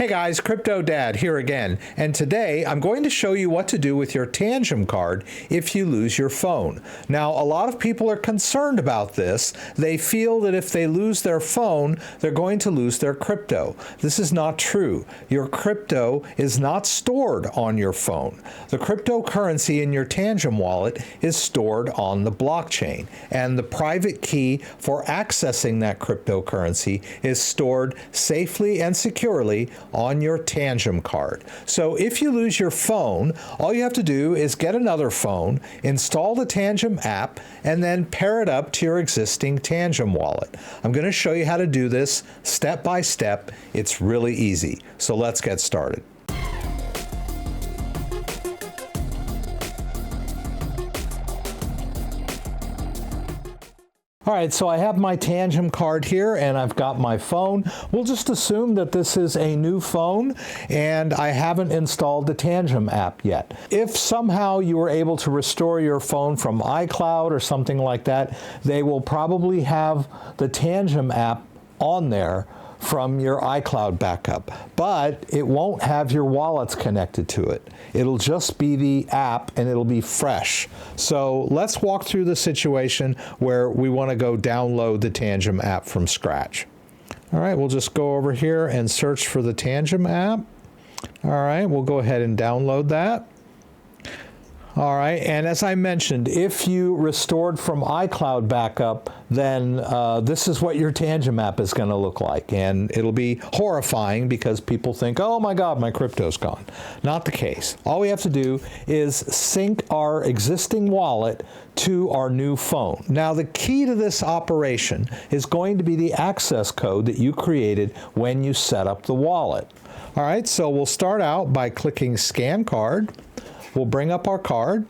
Hey guys, CryptoDad here again, and today I'm going to show you what to do with your Tangem card if you lose your phone. Now, a lot of people are concerned about this. They feel that if they lose their phone, they're going to lose their crypto. This is not true. Your crypto is not stored on your phone. The cryptocurrency in your Tangem wallet is stored on the blockchain, and the private key for accessing that cryptocurrency is stored safely and securely on your Tangem card. So if you lose your phone, all you have to do is get another phone, install the Tangem app, and then pair it up to your existing Tangem wallet. I'm going to show you how to do this step by step. It's really easy. So let's get started. All right, so I have my Tangem card here and I've got my phone. We'll just assume that this is a new phone and I haven't installed the Tangem app yet. If somehow you were able to restore your phone from iCloud or something like that, they will probably have the Tangem app on there from your iCloud backup, but it won't have your wallets connected to it. It'll just be the app and it'll be fresh. So let's walk through the situation where we want to go download the Tangem app from scratch. All right, we'll just go over here and search for the Tangem app. All right, we'll go ahead and download that. All right, and as I mentioned, if you restored from iCloud backup, then this is what your Tangem app is going to look like. And it'll be horrifying because people think, oh my God, my crypto's gone. Not the case. All we have to do is sync our existing wallet to our new phone. Now, the key to this operation is going to be the access code that you created when you set up the wallet. All right, so we'll start out by clicking Scan Card. We'll bring up our card.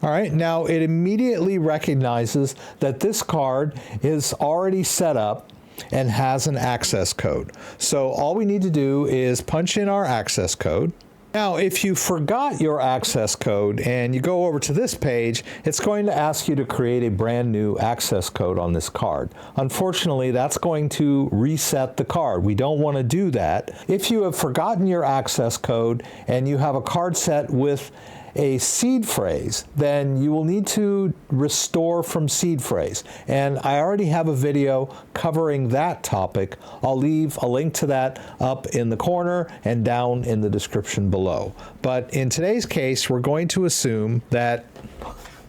All right, now it immediately recognizes that this card is already set up and has an access code. So all we need to do is punch in our access code. Now, if you forgot your access code and you go over to this page, it's going to ask you to create a brand new access code on this card. Unfortunately, that's going to reset the card. We don't want to do that. If you have forgotten your access code and you have a card set with a seed phrase, then you will need to restore from seed phrase. And I already have a video covering that topic. I'll leave a link to that up in the corner and down in the description below. But in today's case, we're going to assume that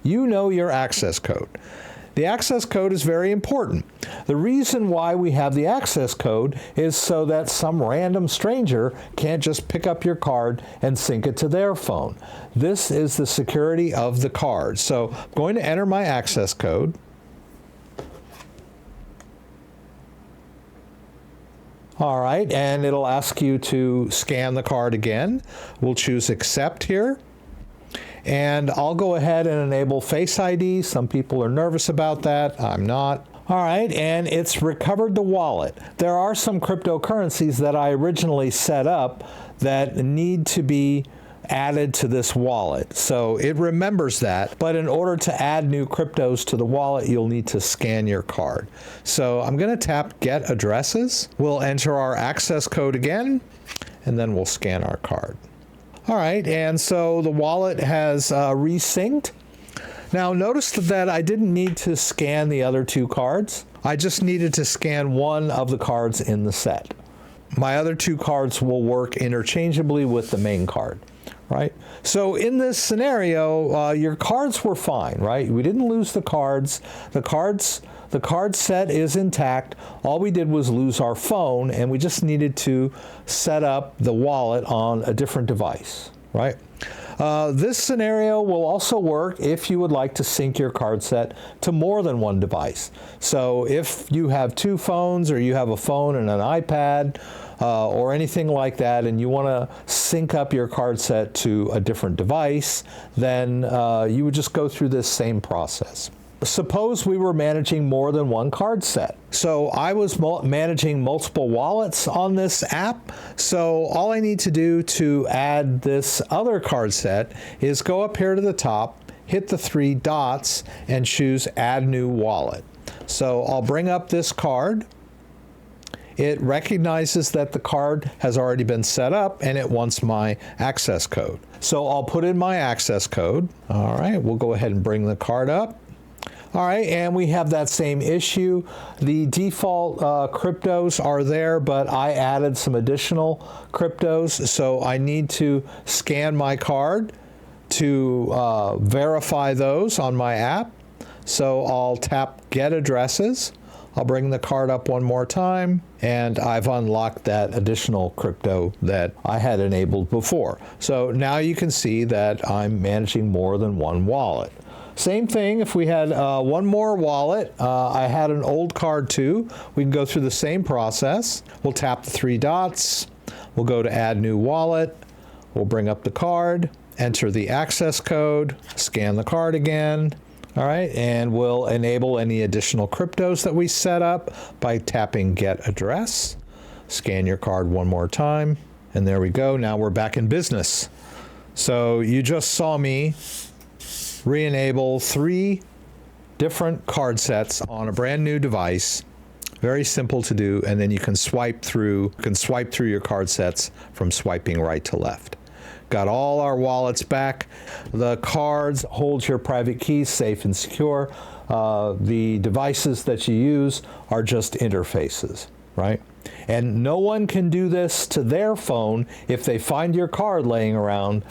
you know your access code. The access code is very important. The reason why we have the access code is so that some random stranger can't just pick up your card and sync it to their phone. This is the security of the card. So I'm going to enter my access code. All right, and it'll ask you to scan the card again. We'll choose Accept here. And I'll go ahead and enable Face ID. Some people are nervous about that. I'm not. All right, and it's recovered the wallet. There are some cryptocurrencies that I originally set up that need to be added to this wallet. So it remembers that, but in order to add new cryptos to the wallet, you'll need to scan your card. So I'm going to tap Get Addresses. We'll enter our access code again, and then we'll scan our card. All right, and so the wallet has resynced. Now notice that I didn't need to scan the other two cards. I just needed to scan one of the cards in the set. My other two cards will work interchangeably with the main card, right? So in this scenario, your cards were fine, right? We didn't lose the cards. The card set is intact. All we did was lose our phone, and we just needed to set up the wallet on a different device, right? This scenario will also work if you would like to sync your card set to more than one device. So if you have two phones, or you have a phone and an iPad, or anything like that, and you want to sync up your card set to a different device, then you would just go through this same process. Suppose we were managing more than one card set. So I was managing multiple wallets on this app. So all I need to do to add this other card set is go up here to the top, hit the three dots, and choose Add New Wallet. So I'll bring up this card. it recognizes that the card has already been set up and it wants my access code. So I'll put in my access code. All right, we'll go ahead and bring the card up. All right, and we have that same issue. The default cryptos are there, but I added some additional cryptos, so I need to scan my card to verify those on my app. So I'll tap Get Addresses. I'll bring the card up one more time, and I've unlocked that additional crypto that I had enabled before. So now you can see that I'm managing more than one wallet. Same thing if we had one more wallet. I had an old card too. We can go through the same process. We'll tap the three dots. We'll go to Add New Wallet. We'll bring up the card, enter the access code, scan the card again. All right, and we'll enable any additional cryptos that we set up by tapping Get Address. Scan your card one more time, and there we go. Now we're back in business. So you just saw me re-enable 3 different card sets on a brand new device. Very simple to do, and then you can swipe through your card sets from swiping right to left. Got all our wallets back. The cards hold your private keys safe and secure. The devices that you use are just interfaces, right? And no one can do this to their phone if they find your card laying around,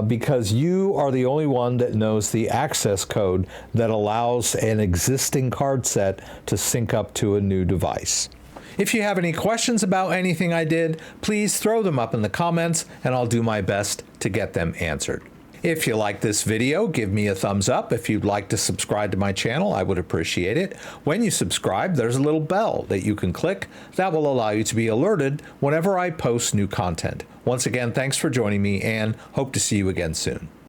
because you are the only one that knows the access code that allows an existing card set to sync up to a new device. If you have any questions about anything I did, please throw them up in the comments and I'll do my best to get them answered. If you like this video, give me a thumbs up. If you'd like to subscribe to my channel, I would appreciate it. When you subscribe, there's a little bell that you can click that will allow you to be alerted whenever I post new content. Once again, thanks for joining me and hope to see you again soon.